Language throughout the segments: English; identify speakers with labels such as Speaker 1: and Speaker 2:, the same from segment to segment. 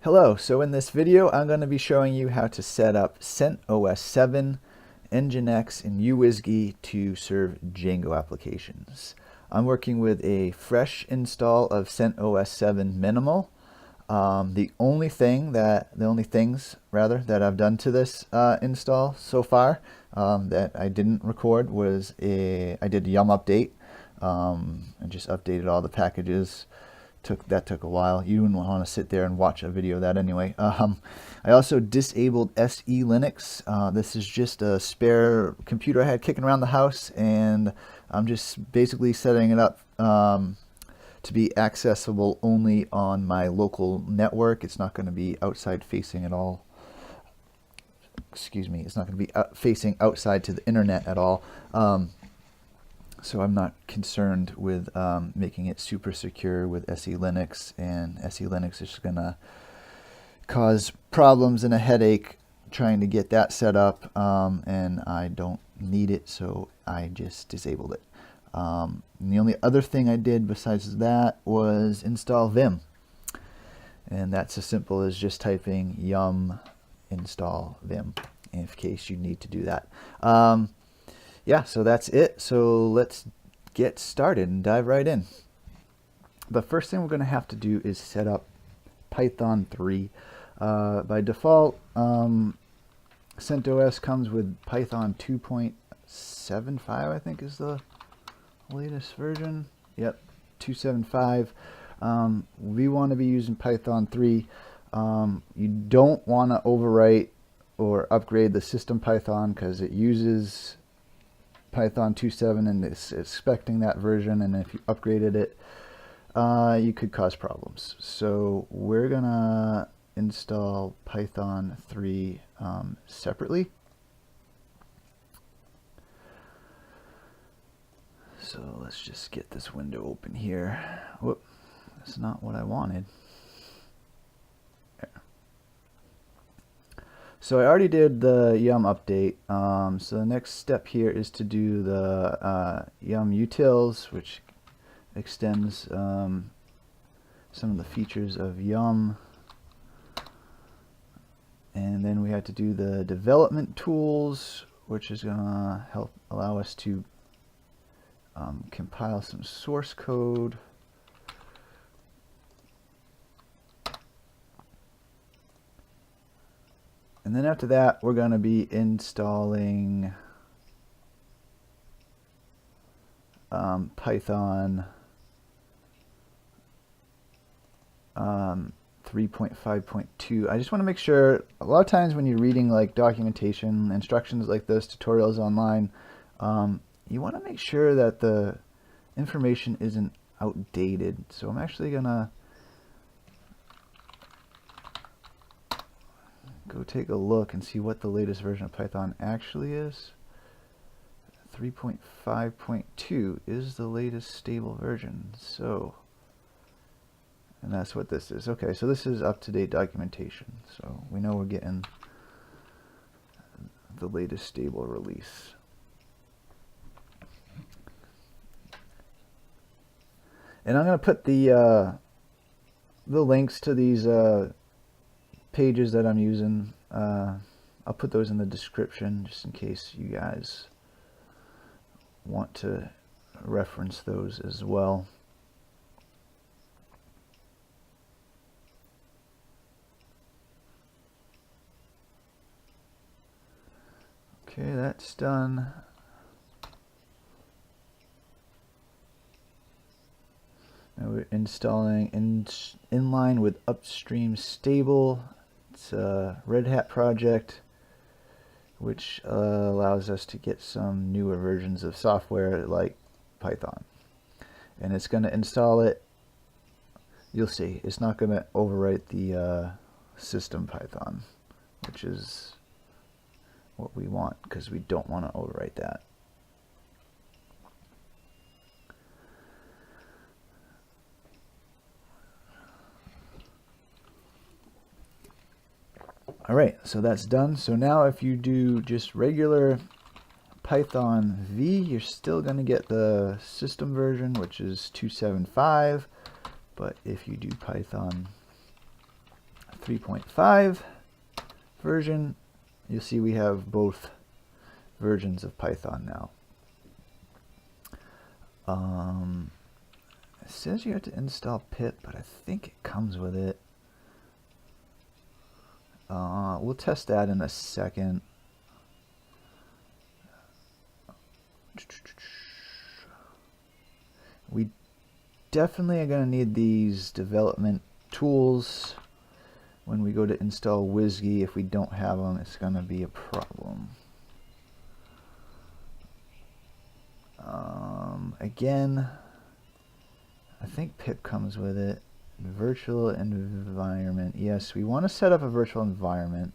Speaker 1: Hello, so in this video I'm going to be showing you how to set up CentOS7, Nginx and Uwsgi to serve Django applications. I'm working with a fresh install of CentOS7 minimal. The only things that I've done to this install so far that I didn't record was I did a yum update and just updated all the packages. That took a while. You wouldn't want to sit there and watch a video of that anyway. I also disabled SE Linux. This is just a spare computer I had kicking around the house, and I'm just basically setting it up to be accessible only on my local network. It's not going to be outside facing at all. Excuse me. It's not going to be facing outside to the internet at all. So I'm not concerned with making it super secure with SE Linux, and SE Linux is going to cause problems and a headache trying to get that set up, and I don't need it, so I just disabled it. And the only other thing I did besides that was install Vim, and that's as simple as just typing yum install Vim in case you need to do that. Yeah, so that's it. So let's get started and dive right in. The first thing we're going to have to do is set up Python 3. By default, CentOS comes with Python 2.75, I think is the latest version. Yep, 2.75. We want to be using Python 3. You don't want to overwrite or upgrade the system Python because it uses Python 2.7 and it's expecting that version, and if you upgraded it, you could cause problems. So we're gonna install Python 3 separately. So let's just get this window open here. Whoop, that's not what I wanted. So I already did the yum update, so the next step here is to do the yum utils, which extends some of the features of yum. And then we have to do the development tools, which is going to help allow us to compile some source code. And then after that, we're going to be installing Python 3.5.2. I just want to make sure, a lot of times when you're reading like documentation, instructions like this, tutorials online, you want to make sure that the information isn't outdated. So I'm actually going to go take a look and see what the latest version of Python actually is. 3.5.2 is the latest stable version. So, and that's what this is. Okay, so this is up-to-date documentation. So we know we're getting the latest stable release. And I'm going to put the links to these pages that I'm using. I'll put those in the description just in case you guys want to reference those as well. Okay, that's done. Now we're installing inline with upstream stable. It's a Red Hat project, which allows us to get some newer versions of software like Python. And it's going to install it. You'll see, it's not going to overwrite the system Python, which is what we want because we don't want to overwrite that. Alright, so that's done. So now if you do just regular Python V, you're still going to get the system version, which is 2.7.5. But if you do Python 3.5 version, you'll see we have both versions of Python now. It says you have to install pip, but I think it comes with it. We'll test that in a second. We definitely are going to need these development tools when we go to install Uwsgi. If we don't have them, it's going to be a problem. Again, I think pip comes with it. Virtual environment. Yes, we want to set up a virtual environment.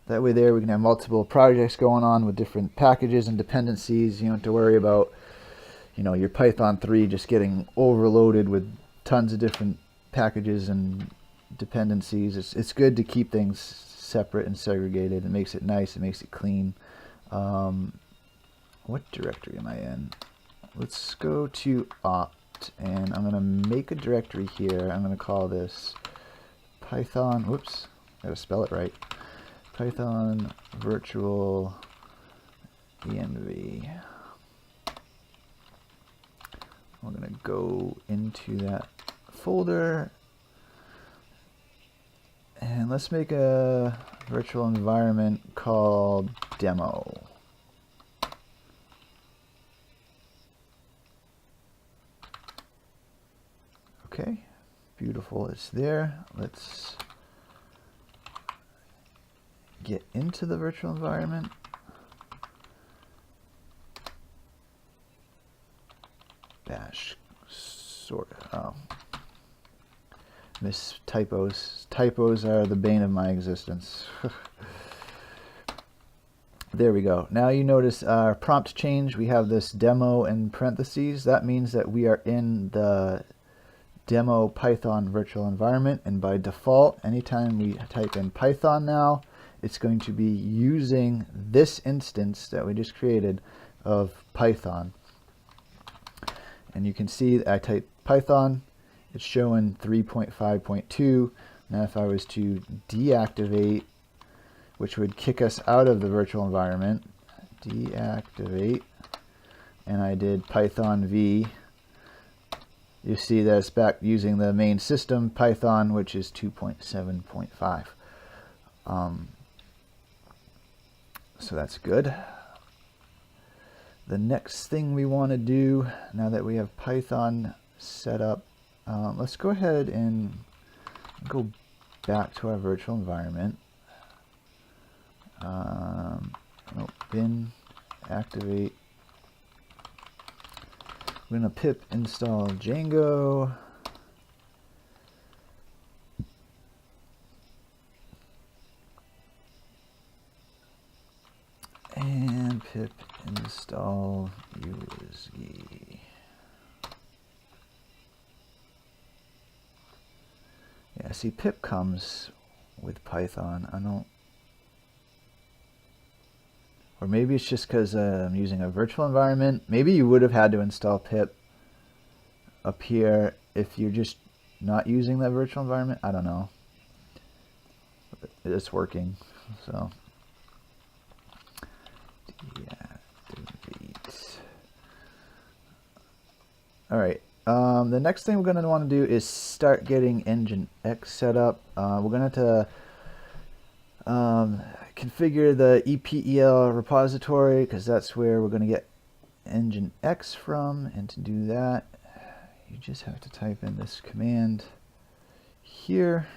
Speaker 1: That way there we can have multiple projects going on with different packages and dependencies. You don't have to worry about, you know, your Python 3 just getting overloaded with tons of different packages and dependencies. It's good to keep things separate and segregated. It makes it nice. It makes it clean. What directory am I in? Let's go to opt, and I'm going to make a directory here. I'm going to call this Python, whoops, gotta spell it right. Python virtual env. We're going to go into that folder, and let's make a virtual environment called demo. Okay, beautiful, it's there. Let's get into the virtual environment. Bash sort of, miss typos. Typos are the bane of my existence. There we go. Now you notice our prompt change. We have this demo in parentheses. That means that we are in the demo Python virtual environment, and by default, anytime we type in Python now, it's going to be using this instance that we just created of Python. And you can see that I type Python, it's showing 3.5.2. Now if I was to deactivate, which would kick us out of the virtual environment, deactivate, and I did Python V, you see that it's back using the main system Python, which is 2.7.5. So that's good. The next thing we want to do, now that we have Python set up, let's go ahead and go back to our virtual environment. Bin activate. We're going to pip install Django. And pip install Uwsgi. Yeah, see, pip comes with Python. I don't, or maybe it's just because I'm using a virtual environment. Maybe you would have had to install pip up here if you're just not using that virtual environment. I don't know. It's working, so. Deactivate. All right. The next thing we're going to want to do is start getting Nginx set up. We're going to configure the EPEL repository, because that's where we're going to get Nginx from. And to do that, you just have to type in this command here.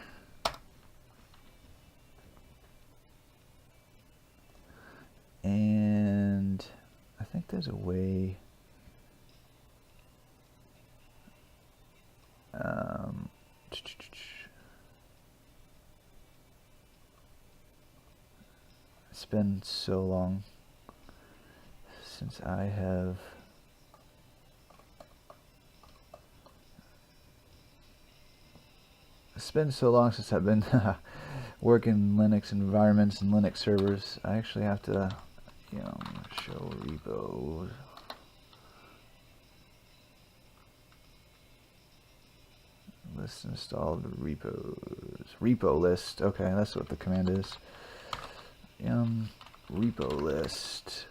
Speaker 1: And I think there's a way. It's been so long since I have I've been working in Linux environments and Linux servers. I actually have to, you know, show repo. list installed repos. Repo list. Okay, that's what the command is. Repo list.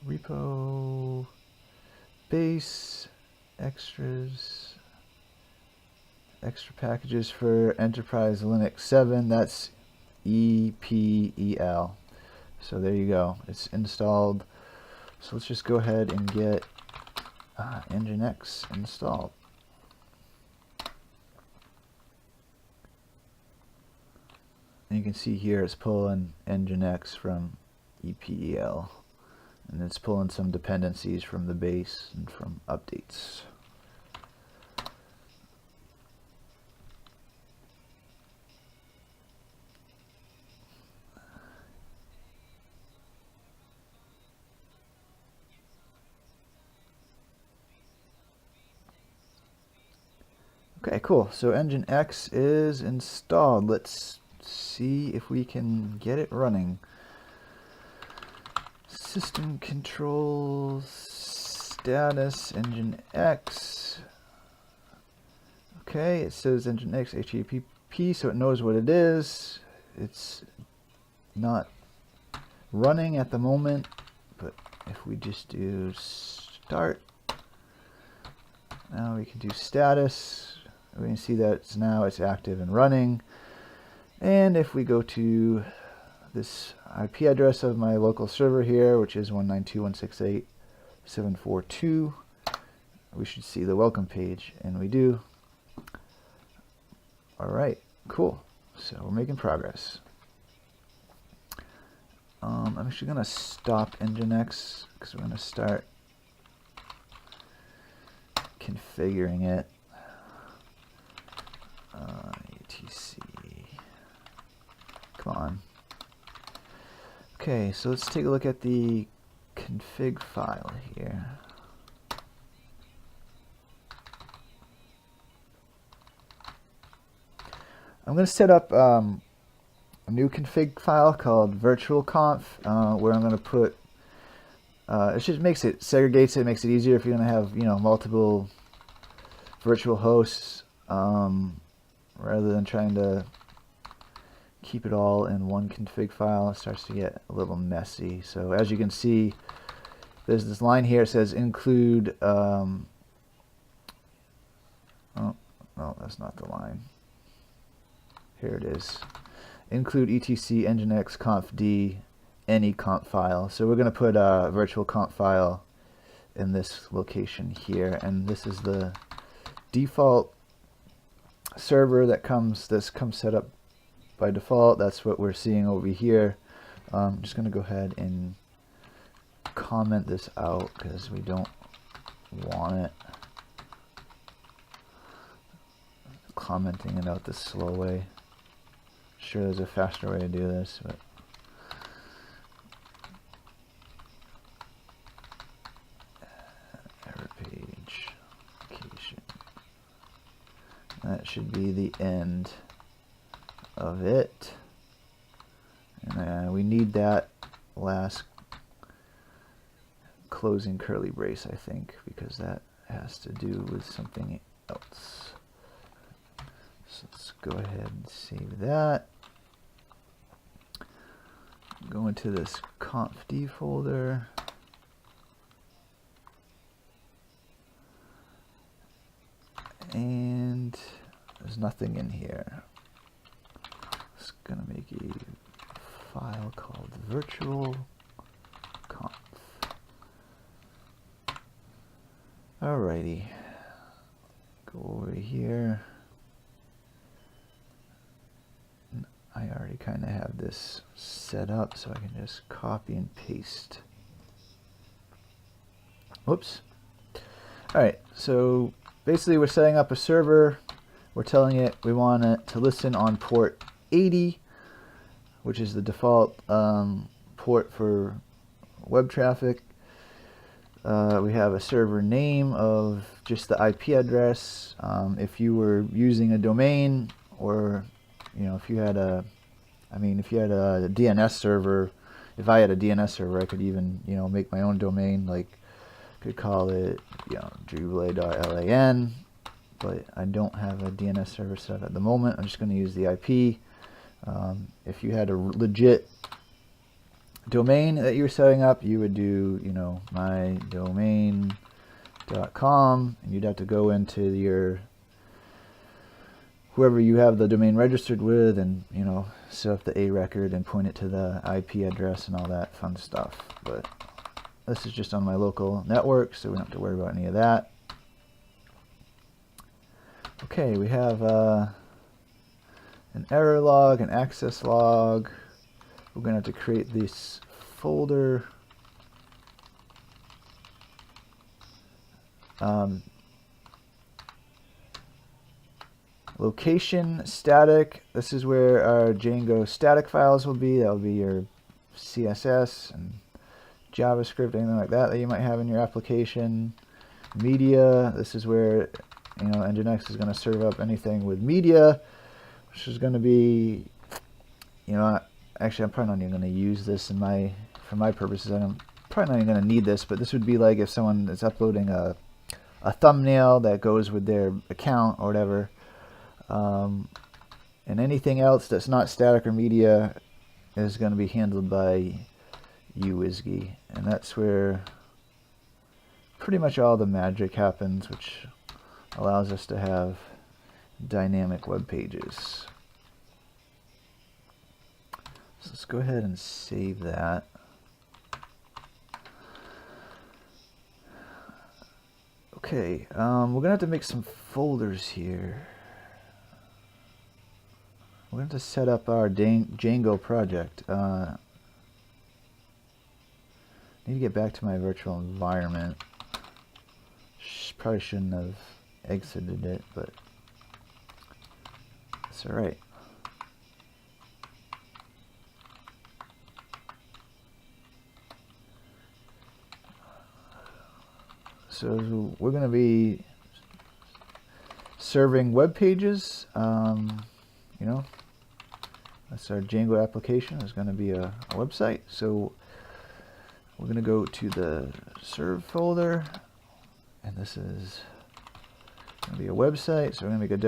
Speaker 1: Repo base extras. Extra packages for Enterprise Linux 7. That's EPEL. So there you go. It's installed. So let's just go ahead and get Nginx installed. And you can see here it's pulling Nginx from EPEL. And it's pulling some dependencies from the base and from updates. Okay, cool. So Nginx is installed. Let's see if we can get it running. System controls, status, Nginx. Okay, it says Nginx HTTP, so it knows what it is. It's not running at the moment, but if we just do start, now we can do status. We can see that it's active and running. And if we go to this IP address of my local server here, which is 192.168.742, we should see the welcome page, and we do. Alright, cool. So we're making progress. I'm actually going to stop Nginx because we're going to start configuring it. etc. Come on. Okay, so let's take a look at the config file here. I'm going to set up a new config file called virtualconf, where I'm going to put. It just segregates it, makes it easier if you're going to have multiple virtual hosts, rather than trying to keep it all in one config file. It starts to get a little messy. So as you can see, there's this line here. It says include. Oh, no, that's not the line. Here it is. Include etc nginx confd any conf file. So we're going to put a virtual conf file in this location here, and this is the default server that comes set up by default. That's what we're seeing over here. I'm just going to go ahead and comment this out because we don't want it commenting it out the slow way. Sure, there's a faster way to do this, but error page location. That should be the end of it, and we need that last closing curly brace, I think, because that has to do with something else. So let's go ahead and save that. Go into this confd folder. And there's nothing in here. It's gonna make a file called virtualconf. Alrighty. Go over here. I already kind of have this set up, so I can just copy and paste. Whoops. Alright, so basically we're setting up a server. We're telling it we want it to listen on port 80, which is the default port for web traffic. We have a server name of just the IP address. If you were using a domain, or if you had a DNS server, if I had a DNS server, I could even make my own domain, like Could call it, Drupal.lan, but I don't have a DNS server set up at the moment. I'm just going to use the IP. If you had a legit domain that you were setting up, you would do, mydomain.com, and you'd have to go into your whoever you have the domain registered with, and set up the A record and point it to the IP address and all that fun stuff. But this is just on my local network, so we don't have to worry about any of that. Okay, we have an error log, an access log. We're going to have to create this folder. Location static. This is where our Django static files will be. That will be your CSS and JavaScript, anything like that you might have in your application. Media. This is where Nginx is going to serve up anything with media, which is going to be, actually I'm probably not even going to use this for my purposes. I'm probably not even going to need this, but this would be like if someone is uploading a thumbnail that goes with their account or whatever. And anything else that's not static or media is going to be handled by Uwsgi, and that's where pretty much all the magic happens, which allows us to have dynamic web pages. So let's go ahead and save that. Okay, we're gonna have to make some folders here. We're going to have to set up our Django project. Need to get back to my virtual environment. Probably shouldn't have exited it, but it's alright. So we're going to be serving web pages. That's our Django application. It's going to be a website. So we're going to go to the serve folder, and this is going to be a website. So we're going to make a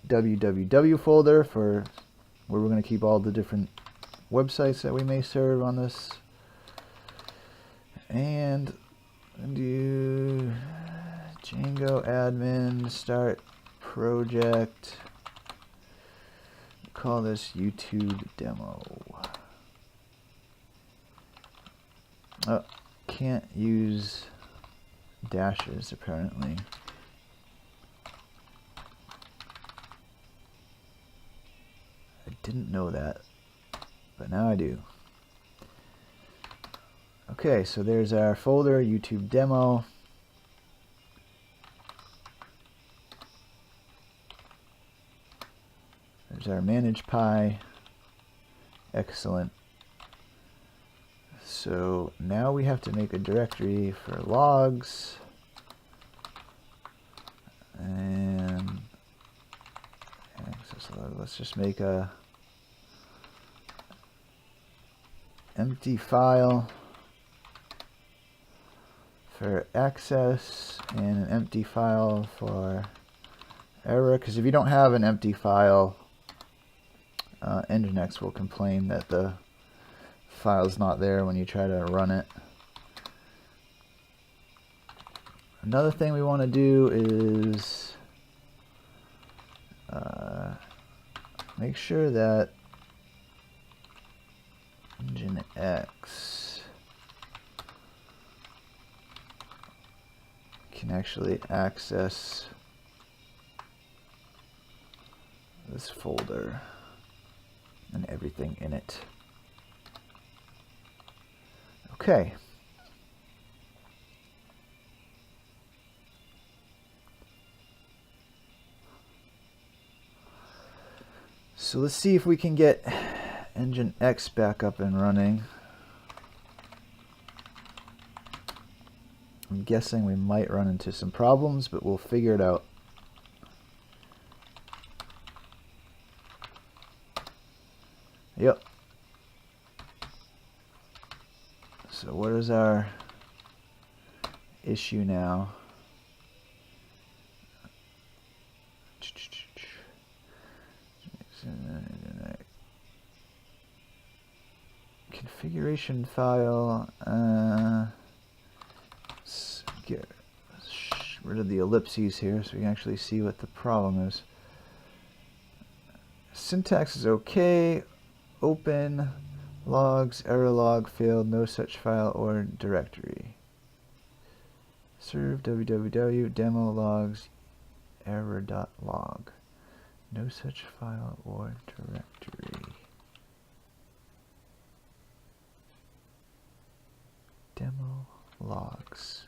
Speaker 1: www folder for where we're going to keep all the different websites that we may serve on this. And do Django admin start project. Call this YouTube demo. Oh, can't use dashes apparently. I didn't know that, but now I do. Okay, so there's our folder, YouTube demo. There's our manage pie. Excellent. So now we have to make a directory for logs. And access log. Let's just make a empty file for access and an empty file for error, because if you don't have an empty file, Nginx will complain that the file's not there when you try to run it. Another thing we want to do is make sure that Nginx can actually access this folder and everything in it. Okay. So let's see if we can get Nginx back up and running. I'm guessing we might run into some problems, but we'll figure it out. Yep. So what is our issue now. Configuration file. Let's get rid of the ellipses here so we can actually see what the problem is. Syntax is okay. Open logs, error log failed, no such file or directory. Serve www demo logs error.log. No such file or directory. Demo logs.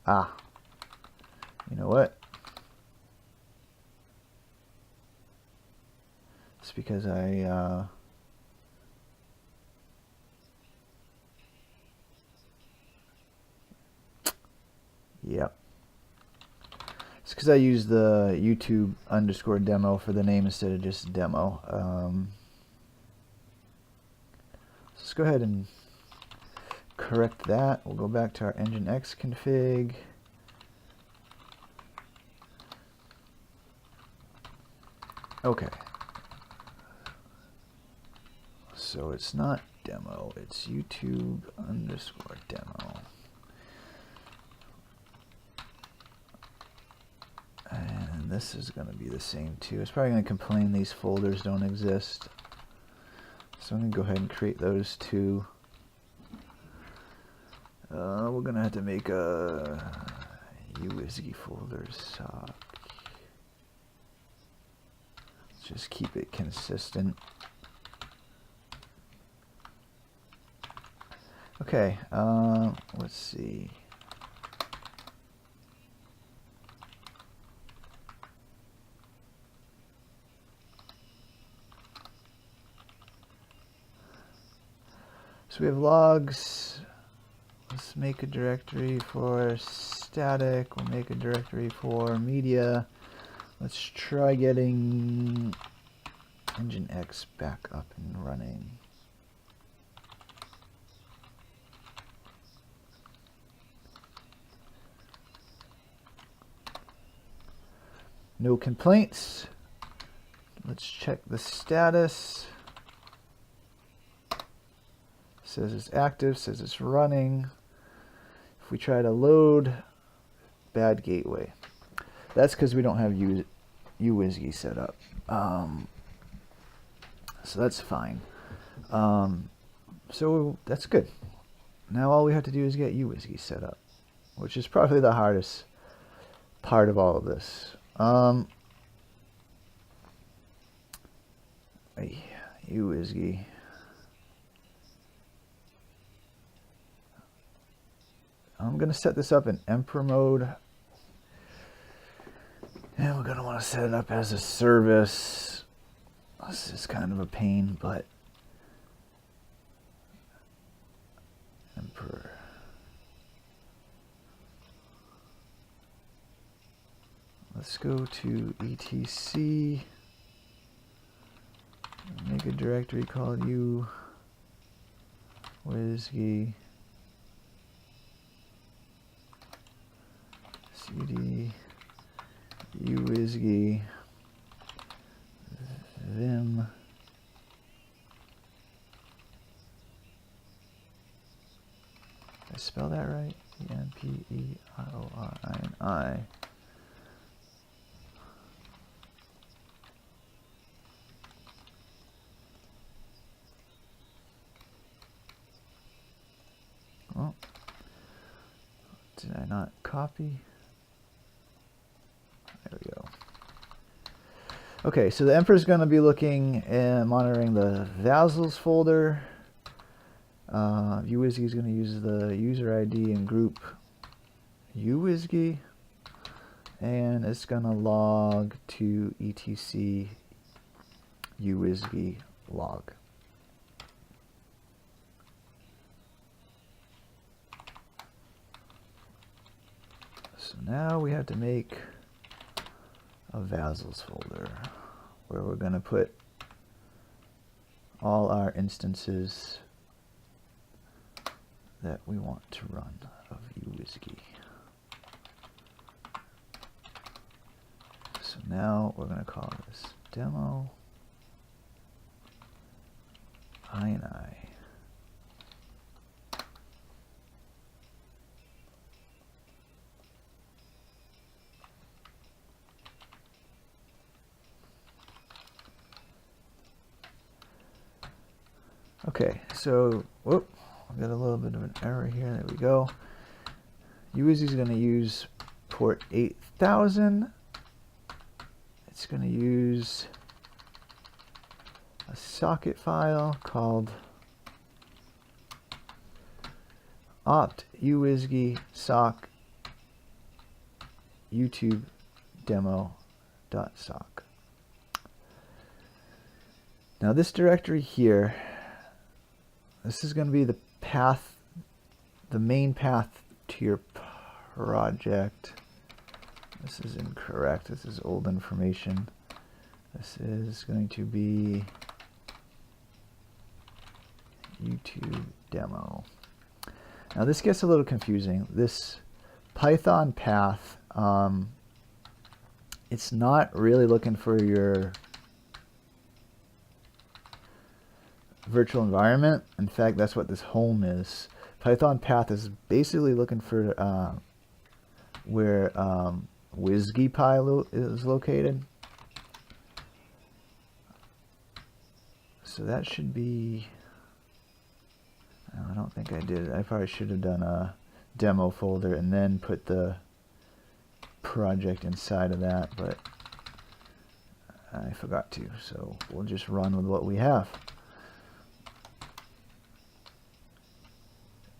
Speaker 1: Ah, you know what? It's because yep. It's because I use the YouTube _ demo for the name instead of just demo. Let's go ahead and correct that. We'll go back to our Nginx config. Okay. So it's not demo, it's YouTube _ demo. And this is going to be the same too. It's probably going to complain these folders don't exist. So I'm going to go ahead and create those two. We're going to have to make a Uwsgi folder sock. Let's just keep it consistent. Okay, let's see. So we have logs. Let's make a directory for static. We'll make a directory for media. Let's try getting Nginx back up and running. No complaints. Let's check the status. Says it's active, says it's running. If we try to load, bad gateway. That's because we don't have Uwsgi set up. So that's fine. So that's good. Now all we have to do is get Uwsgi set up, which is probably the hardest part of all of this. Uwsgi. I'm going to set this up in Emperor mode. And we're going to want to set it up as a service. This is kind of a pain, but Emperor. Let's go to etc. Make a directory called Uwsgi. cd Uwsgi vim Did I spell that right? E-N-P-E-R-O-R-I-N-I. Oh, did I not copy? There we go. Okay, so the Emperor is going to be looking and monitoring the Vassals folder. Uwsgi is going to use the user ID and group Uwsgi, and it's going to log to etc Uwsgi log. So now we have to make a Vassals folder where we're going to put all our instances that we want to run of Uwsgi. So now we're going to call this demo INI. Okay, so whoop, I got a little bit of an error here. There we go. Uwsgi is going to use port 8000. It's going to use a socket file called opt uwsgi sock YouTube demo.sock. Now this directory here, this is going to be the path, the main path to your project. This is incorrect. This is old information. This is going to be YouTube demo. Now this gets a little confusing. This Python path, it's not really looking for your virtual environment. In fact, that's what this home is. Python path is basically looking for where Uwsgi is located. So that should be, I don't think I did it. I probably should have done a demo folder and then put the project inside of that, but I forgot to. So we'll just run with what we have.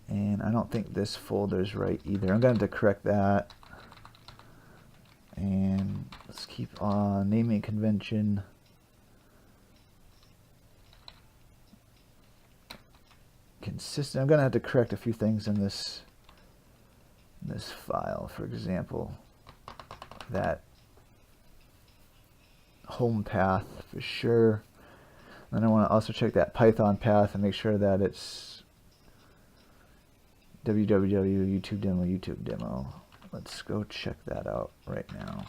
Speaker 1: And I don't think this folder is right either. I'm going to correct that. And let's keep on naming convention. Consistent. I'm going to have to correct a few things in this file. For example, that home path for sure. Then I want to also check that Python path and make sure that it's www YouTube demo. Let's go check that out right now.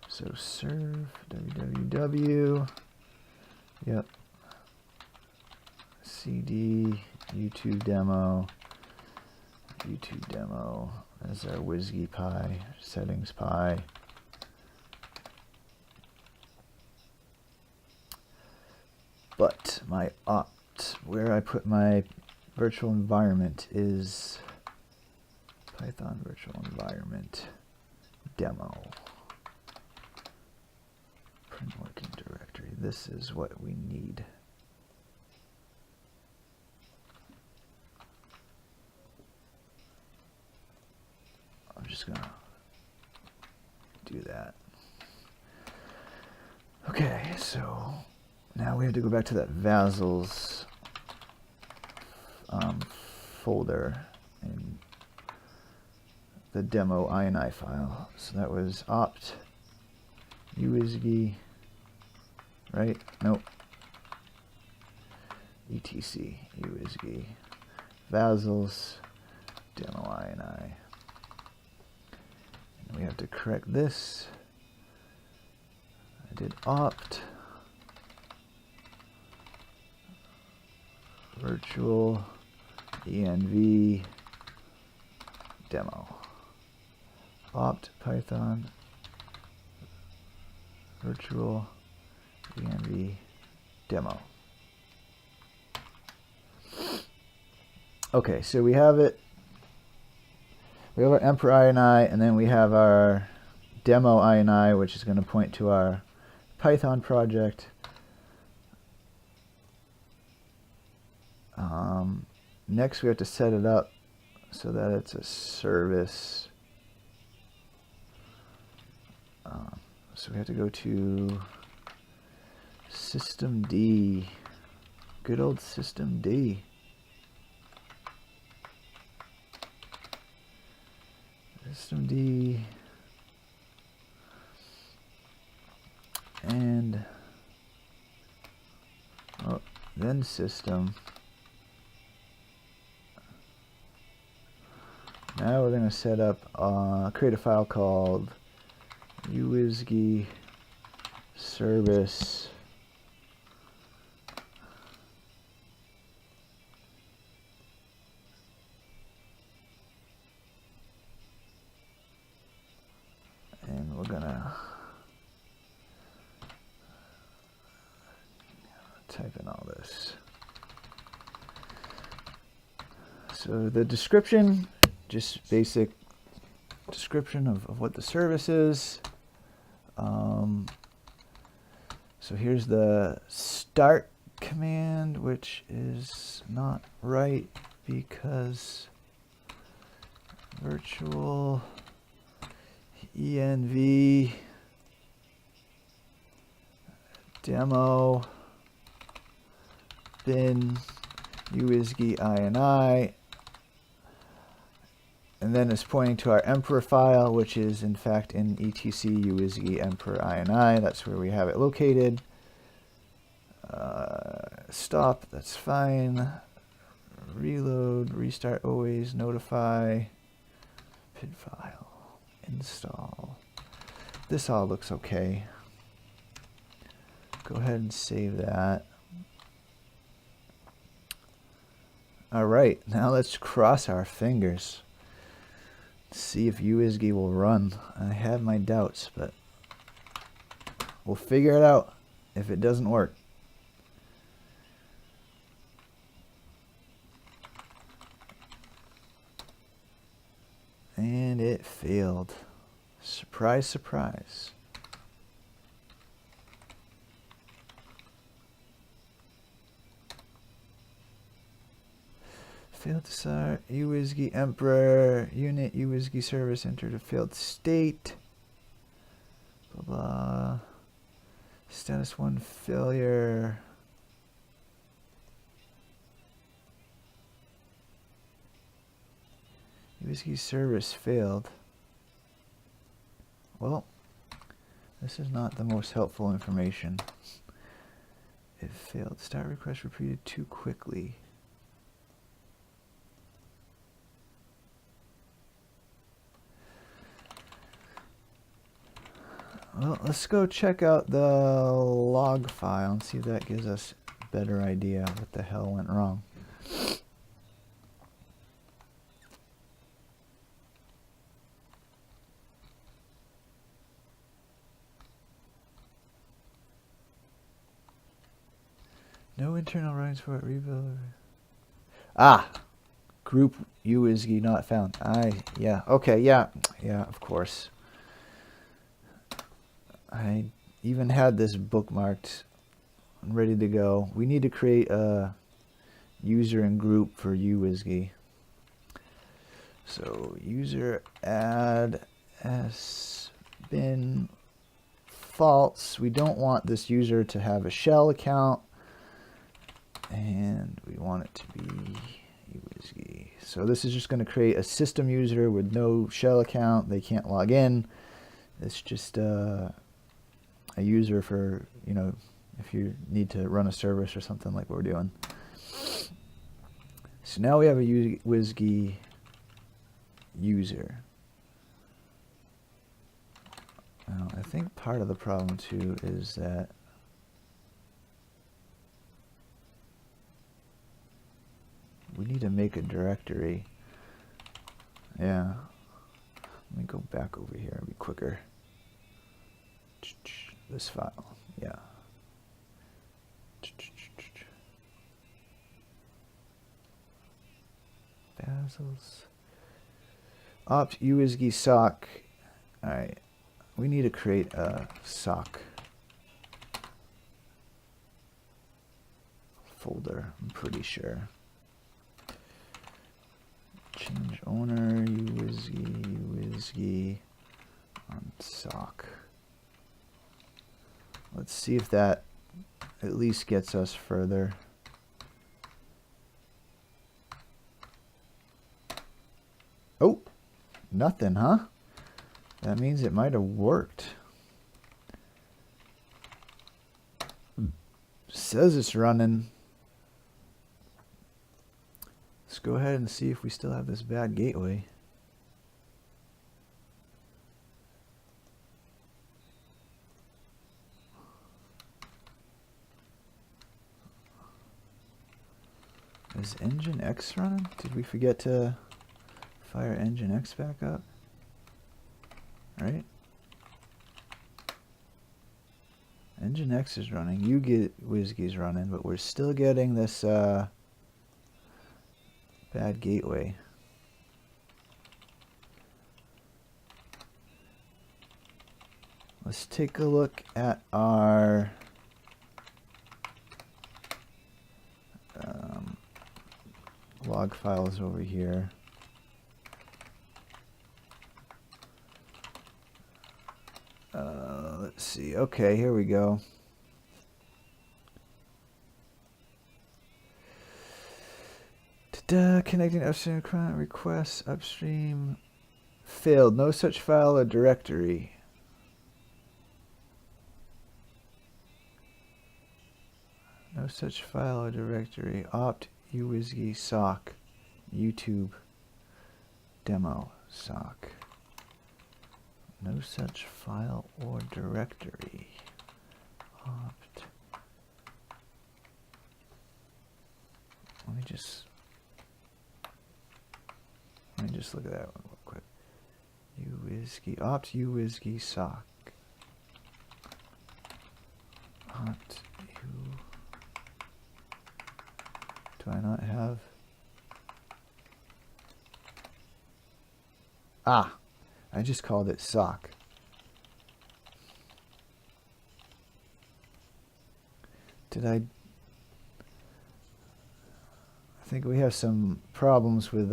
Speaker 1: So serve www, yep, cd YouTube demo as our Uwsgi py settings py. But my opt, where I put my virtual environment, is Python virtual environment demo print working directory. This is what we need. I'm just gonna do that. Okay, so now we have to go back to that Vassals folder in the demo INI file. So that was opt Uwsgi, right? Nope. etc Uwsgi Vassals demo INI. And we have to correct this. I did opt virtual env demo. Opt Python virtual env demo. Okay, so we have it. We have our Emperor INI, and then we have our demo INI, which is going to point to our Python project. Next, we have to set it up so that it's a service. So we have to go to systemd, good old systemd. Systemd, and then system. Now we're going to set up, create a file called Uwsgi service and we're going to type in all this. So the description, just basic description of what the service is. So here's the start command, which is not right because virtual env demo bin uwsgi ini, and then it's pointing to our emperor file, which is in fact in etc uwsgi emperor ini. That's where we have it located. Stop, that's fine. Reload, restart always, notify, pid file, install. This all looks okay. Go ahead and save that. All right, now let's cross our fingers. See if Uwsgi will run. I have my doubts, but we'll figure it out if it doesn't work. And it failed. Surprise, surprise. Failed to start. Uwsgi emperor unit Uwsgi service entered a failed state. Blah blah. Status 1 failure. Uwsgi service failed. Well, this is not the most helpful information. It failed. Start request repeated too quickly. Well, let's go check out the log file and see if that gives us a better idea of what the hell went wrong. No internal writings for it. Rebuild. Ah! Group Uwsgi not found. Yeah. Okay, yeah. Yeah, of course. I even had this bookmarked and ready to go. We need to create a user and group for Uwsgi. So user add bin false. We don't want this user to have a shell account, and we want it to be Uwsgi. So this is just going to create a system user with no shell account. They can't log in. It's just a user for, you know, if you need to run a service or something like what we're doing. So now we have a Uwsgi user. Now, I think part of the problem too is that we need to make a directory. Yeah. Let me go back over here and be quicker. This file. Yeah. Basil's. Opt Uwsgi sock. Alright. We need to create a sock folder, I'm pretty sure. Change owner, Uwsgi on sock. Let's see if that at least gets us further. Oh, nothing, huh? That means it might have worked. Says it's running. Let's go ahead and see if we still have this bad gateway. Is Nginx running? Did we forget to fire Nginx back up? Right? Nginx is running, Uwsgi is running, but we're still getting this bad gateway. Let's take a look at our log files over here. Let's see. Okay, here we go. Connecting upstream client requests upstream failed. No such file or directory. No such file or directory. Opt Uwsgi sock YouTube demo sock. No such file or directory. Opt. Let me just look at that one real quick. Uwsgi. Opt Uwsgi sock. Opt U. Do I not have? Ah, I just called it sock. Did I think we have some problems with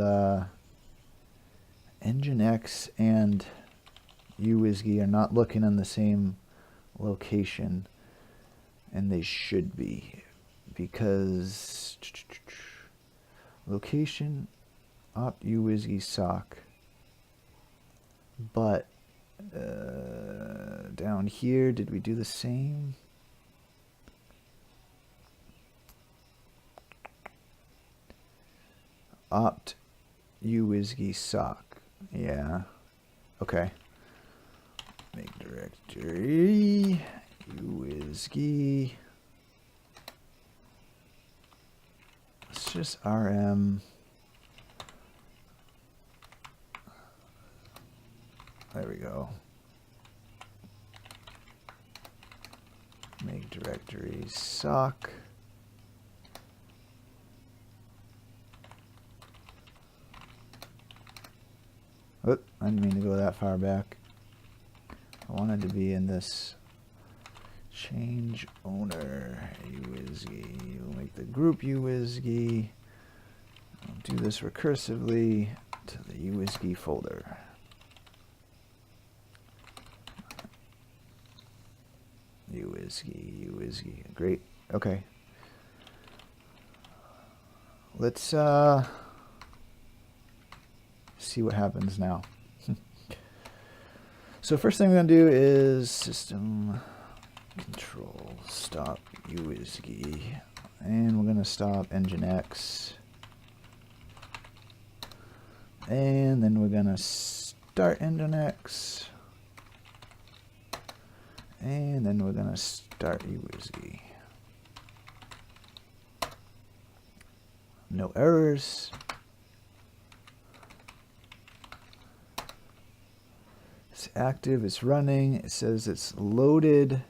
Speaker 1: Nginx and Uwsgi are not looking in the same location, and they should be, because location opt Uwsgi sock, but down here, did we do the same? Opt Uwsgi sock. Yeah. Okay. Make directory Uwsgi. Let's just rm. There we go. Make directory sock. Oh, I didn't mean to go that far back. I wanted to be in this change owner Uwsgi. We'll make the group Uwsgi. I'll do this recursively to the Uwsgi folder. Uwsgi. Great. Okay. Let's see what happens now. So first thing we're going to do is system control stop Uwsgi, and we're going to stop Nginx, and then we're going to start Nginx, and then we're going to start Uwsgi. No errors. It's active, it's running, it says it's loaded.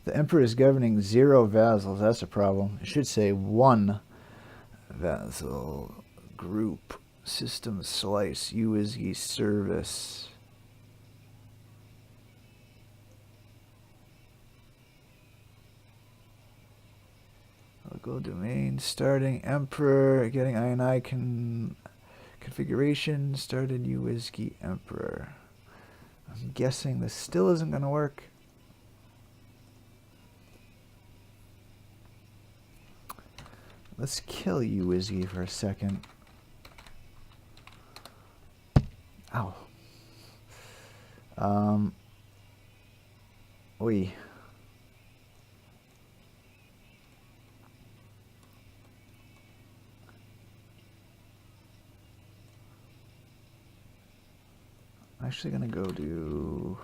Speaker 1: The Emperor is governing 0 vassals, that's a problem. It should say 1 vassal group system slice Uwsgi service. Local domain, starting Emperor, getting INI configuration, started Uwsgi Emperor. I'm guessing this still isn't going to work. Let's kill Uwsgi for a second. Ow. Oi. I'm actually going to go do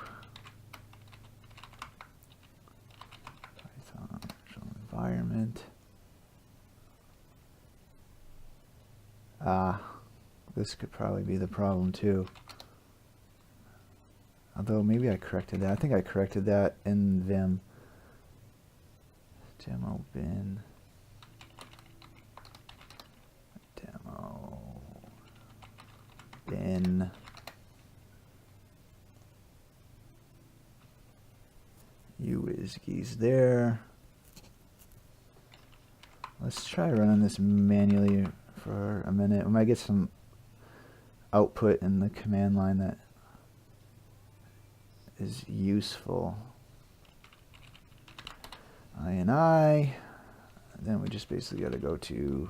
Speaker 1: environment. This could probably be the problem too. Although maybe I corrected that. I think I corrected that in Vim. Demo bin. Demo bin. Uwsgi's there. Let's try running this manually for a minute. We might get some output in the command line that is useful. INI. Then we just basically got to go to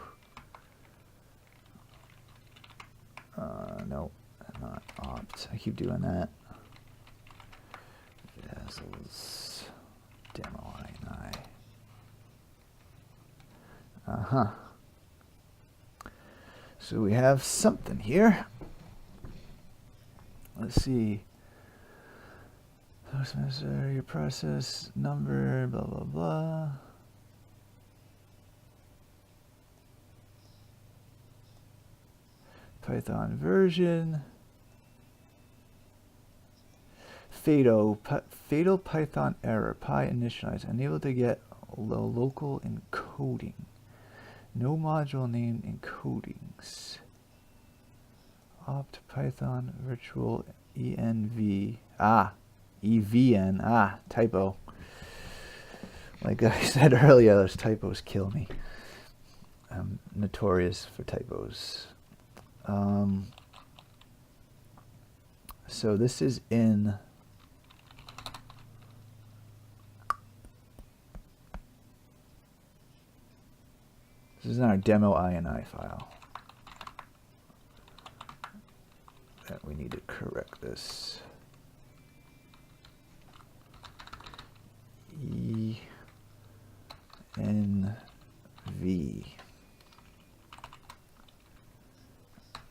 Speaker 1: no, not opt. I keep doing that. Bezel's demo INI. So we have something here. Let's see. Your process number, blah blah blah. Python version. Fatal Python error. Pi initialize. Unable to get the local encoding. No module name encodings. Opt Python virtual env. EVN. Typo. Like I said earlier, those typos kill me. I'm notorious for typos. So this is in our demo INI file. That we need to correct this. ENV.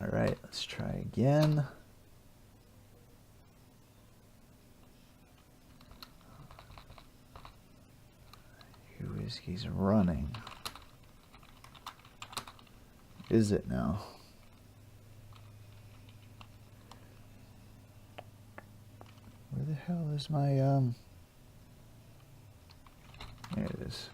Speaker 1: All right, let's try again. Uwsgi's running. Is it now? Where the hell is my There it is.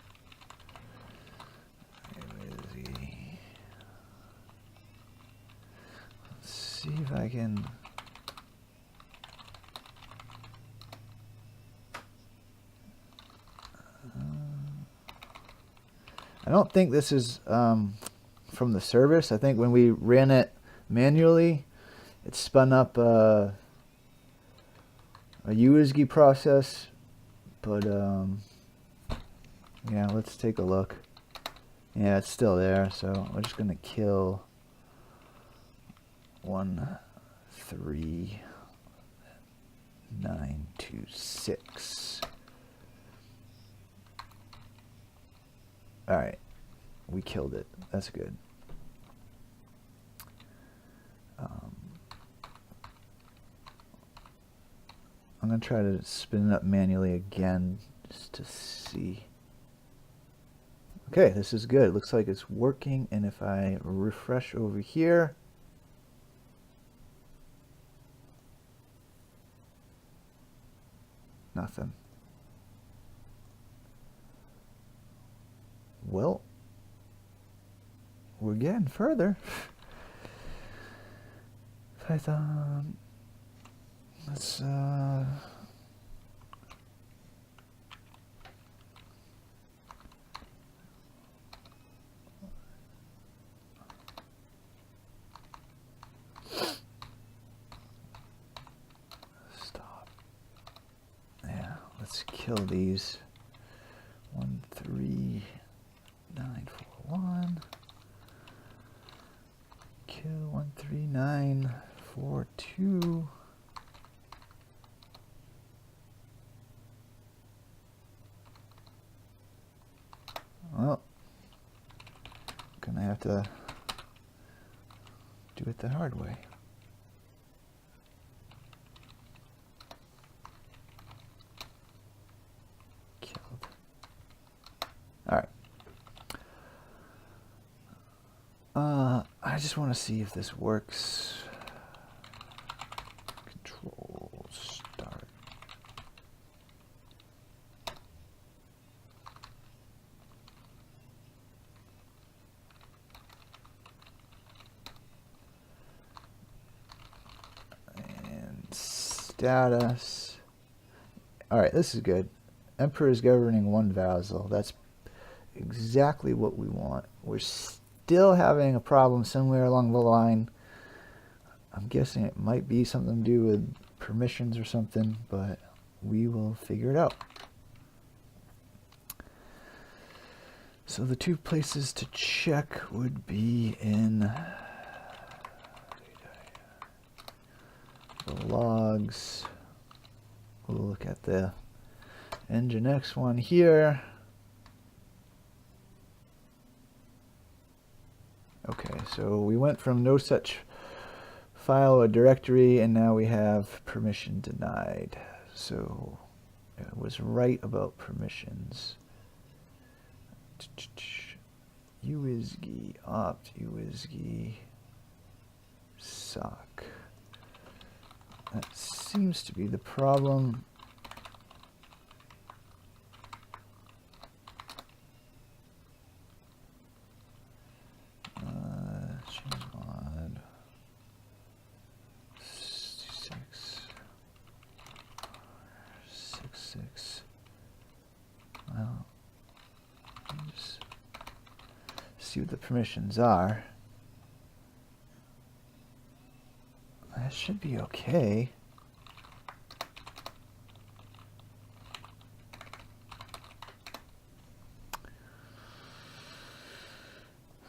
Speaker 1: Let's see if I can. I don't think this is from the service. I think when we ran it manually, it spun up a Uwsgi process. But yeah, let's take a look. Yeah, it's still there, so we're just gonna kill 13926. All right, we killed it. That's good. I'm gonna try to spin it up manually again just to see. Okay, this is good. It looks like it's working, and if I refresh over here, nothing. Well, we're getting further. Python. Let's stop. Yeah, let's kill these. 13941. Kill 13942. Well, gonna have to do it the hard way. Killed. All right. I just want to see if this works. Control start. And status. Alright, this is good. Emperor is governing one vassal. That's exactly what we want. We're still having a problem somewhere along the line. I'm guessing it might be something to do with permissions or something, but we will figure it out. So the two places to check would be in the logs. We'll look at the Nginx one here. Okay, so we went from no such file or directory, and now we have permission denied. So it was right about permissions. Uwsgi, opt, Uwsgi, sock. That seems to be the problem. Change mod 66. Well, just see what the permissions are. That should be okay.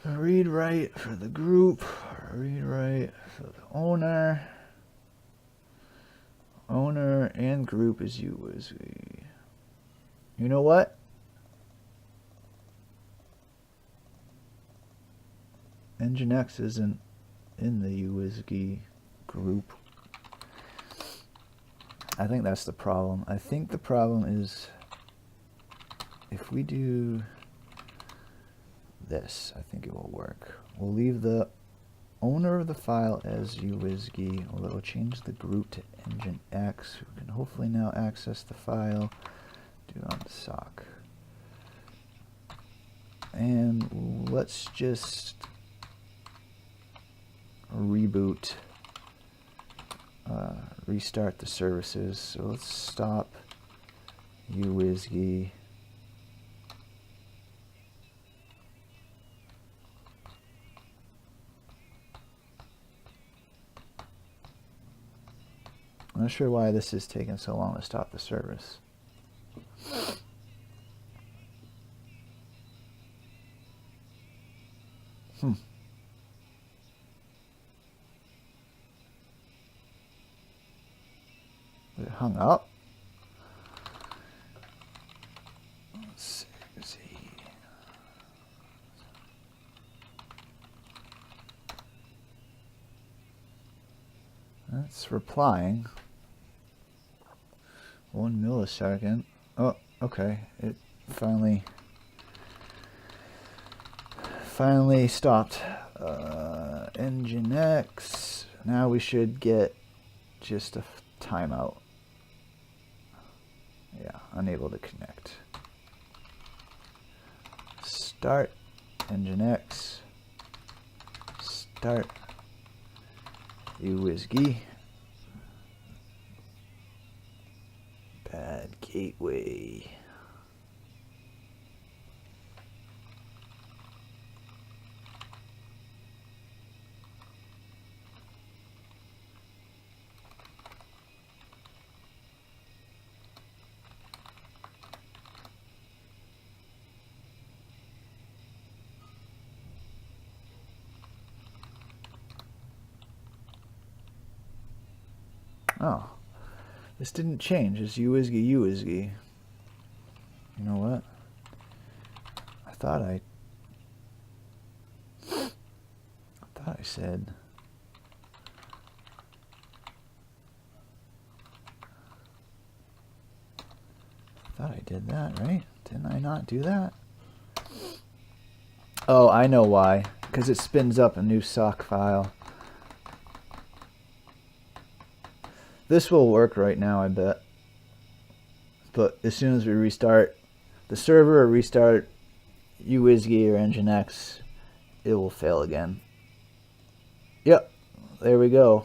Speaker 1: Read write for the group, read write for the owner. Owner and group is Uwsgi. You know what? Nginx isn't in the Uwsgi group. I think that's the problem. I think the problem is if we do this, I think it will work. We'll leave the owner of the file as Uwsgi, although we'll change the group to Nginx, who can hopefully now access the file. Do on sock. And let's just reboot, restart the services. So let's stop Uwsgi. I'm not sure why this is taking so long to stop the service. It hung up. Let's see. That's replying. 1 millisecond. Oh, okay. It finally stopped. Nginx. Now we should get just a timeout. Yeah, unable to connect. Start Nginx. Start Uwsgi. Bad gateway. Oh, this didn't change. It's Uwsgi, Uwsgi. You know what? I thought I said. I thought I did that, right? Didn't I not do that? Oh, I know why. because it spins up a new sock file. This will work right now, I bet. But as soon as we restart the server or restart Uwsgi or Nginx, it will fail again. Yep, there we go.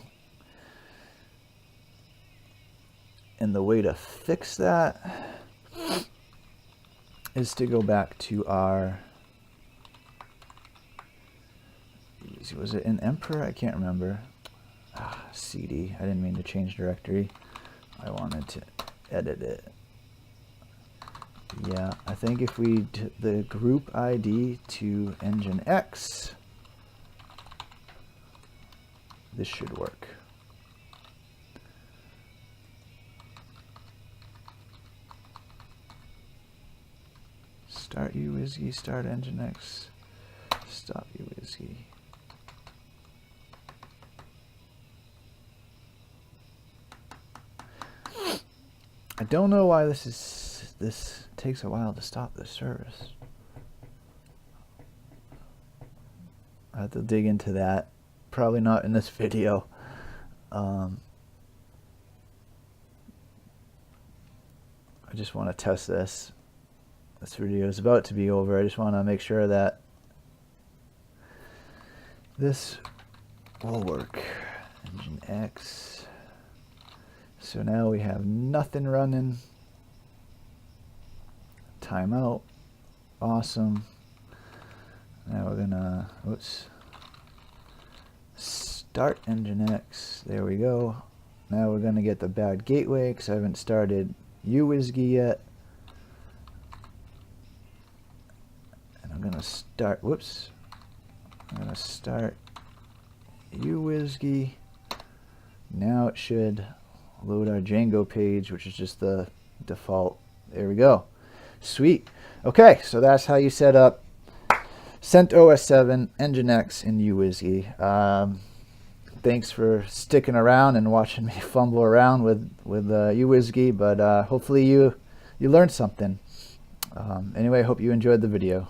Speaker 1: And the way to fix that is to go back to our, was it in Emperor? I can't remember. CD. I didn't mean to change directory. I wanted to edit it. Yeah, I think if we do the group ID to Nginx, this should work. Start Uwsgi, start Nginx, stop Uwsgi. I don't know why this takes a while to stop this service. I have to dig into that. Probably not in this video. I just want to test this. This video is about to be over. I just want to make sure that this will work. Nginx. So now we have nothing running. Timeout. Awesome. Now we're gonna, start Nginx. There we go. Now we're gonna get the bad gateway because I haven't started Uwsgi yet. And I'm gonna start, I'm gonna start Uwsgi. Now it should load our Django page, which is just the default. There we go. Sweet. Okay, so that's how you set up CentOS7, Nginx, and Uwsgi. Thanks for sticking around and watching me fumble around with Uwsgi, but hopefully you learned something. Anyway, I hope you enjoyed the video.